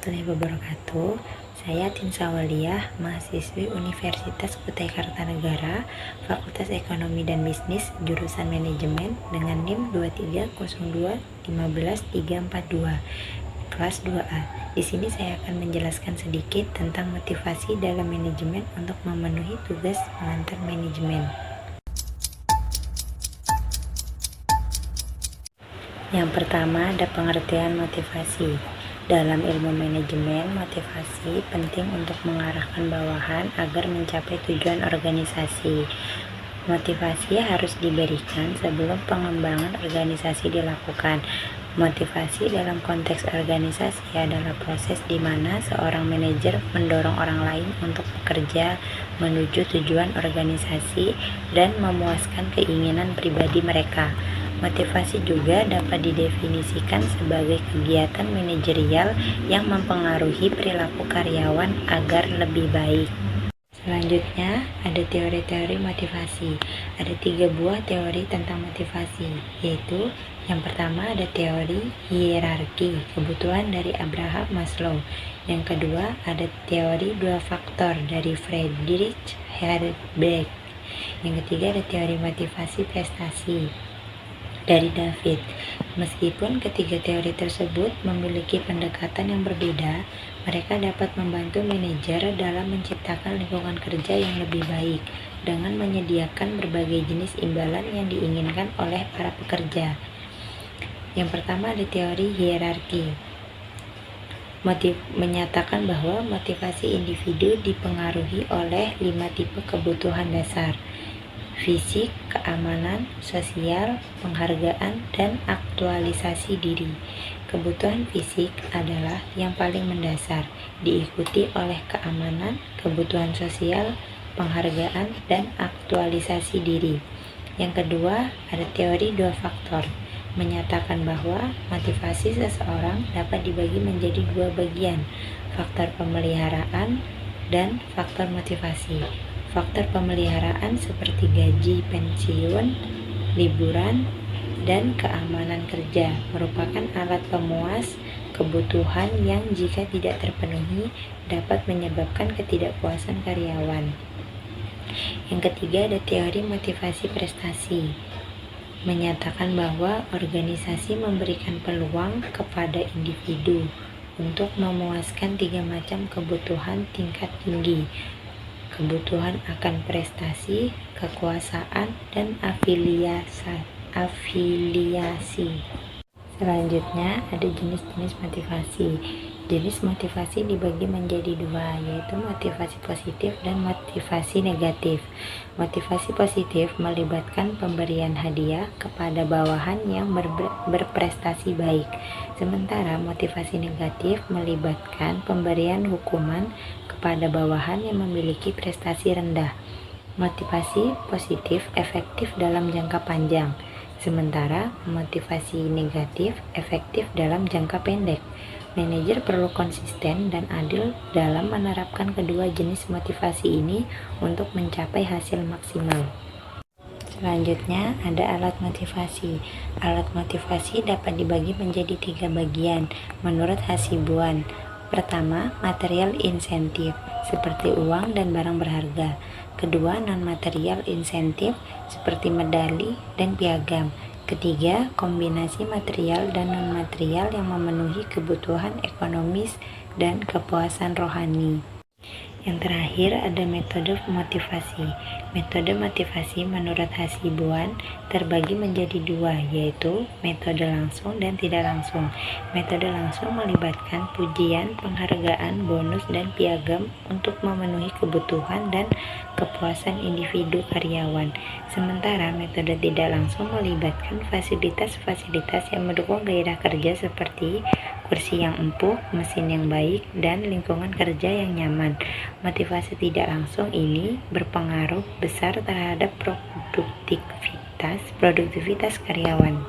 warahmatullahi wabarakatuh. Saya Tinsa Waliyah, mahasiswi Universitas Kutai Kartanegara, Fakultas Ekonomi dan Bisnis, jurusan Manajemen dengan NIM 230215342, kelas 2A. Di sini saya akan menjelaskan sedikit tentang motivasi dalam manajemen untuk memenuhi tugas pengantar manajemen. Yang pertama ada pengertian motivasi. Dalam ilmu manajemen, motivasi penting untuk mengarahkan bawahan agar mencapai tujuan organisasi. Motivasi harus diberikan sebelum pengembangan organisasi dilakukan. Motivasi dalam konteks organisasi adalah proses di mana seorang manajer mendorong orang lain untuk bekerja menuju tujuan organisasi dan memuaskan keinginan pribadi mereka. Motivasi juga dapat didefinisikan sebagai kegiatan manajerial yang mempengaruhi perilaku karyawan agar lebih baik. Selanjutnya, ada teori-teori motivasi. Ada 3 buah teori tentang motivasi, yaitu yang pertama ada teori hierarki kebutuhan dari Abraham Maslow. Yang kedua, ada teori 2 faktor dari Friedrich Hayek. Yang ketiga, ada teori motivasi prestasi dari David. Meskipun ketiga teori tersebut memiliki pendekatan yang berbeda, mereka dapat membantu manajer dalam menciptakan lingkungan kerja yang lebih baik dengan menyediakan berbagai jenis imbalan yang diinginkan oleh para pekerja. Yang pertama ada teori hierarki. Menyatakan bahwa motivasi individu dipengaruhi oleh 5 tipe kebutuhan dasar: fisik, keamanan, sosial, penghargaan, dan aktualisasi diri. Kebutuhan fisik adalah yang paling mendasar, diikuti oleh keamanan, kebutuhan sosial, penghargaan, dan aktualisasi diri. Yang kedua, ada teori 2 faktor, menyatakan bahwa motivasi seseorang dapat dibagi menjadi 2 bagian, faktor pemeliharaan dan faktor motivasi. Faktor pemeliharaan seperti gaji, pensiun, liburan, dan keamanan kerja merupakan alat pemuas kebutuhan yang jika tidak terpenuhi dapat menyebabkan ketidakpuasan karyawan. Yang ketiga ada teori motivasi prestasi, menyatakan bahwa organisasi memberikan peluang kepada individu untuk memuaskan 3 macam kebutuhan tingkat tinggi: kebutuhan akan prestasi, kekuasaan, dan afiliasi. Selanjutnya ada jenis-jenis motivasi. Jenis motivasi dibagi menjadi 2, yaitu motivasi positif dan motivasi negatif. Motivasi positif melibatkan pemberian hadiah kepada bawahan yang berprestasi baik, sementara motivasi negatif melibatkan pemberian hukuman kepada bawahan yang memiliki prestasi rendah. Motivasi positif efektif dalam jangka panjang, sementara motivasi negatif efektif dalam jangka pendek. Manajer perlu konsisten dan adil dalam menerapkan kedua jenis motivasi ini untuk mencapai hasil maksimal. Selanjutnya ada alat motivasi. Alat motivasi dapat dibagi menjadi 3 bagian menurut Hasibuan. Pertama, material insentif seperti uang dan barang berharga. Kedua, non-material insentif seperti medali dan piagam. Ketiga, kombinasi material dan non-material yang memenuhi kebutuhan ekonomis dan kepuasan rohani. Yang terakhir ada metode motivasi. Metode motivasi menurut Hasibuan terbagi menjadi 2, yaitu metode langsung dan tidak langsung. Metode langsung melibatkan pujian, penghargaan, bonus, dan piagam untuk memenuhi kebutuhan dan kepuasan individu karyawan. Sementara metode tidak langsung melibatkan fasilitas-fasilitas yang mendukung gairah kerja seperti kursi yang empuk, mesin yang baik, dan lingkungan kerja yang nyaman. Motivasi tidak langsung ini berpengaruh besar terhadap produktivitas karyawan.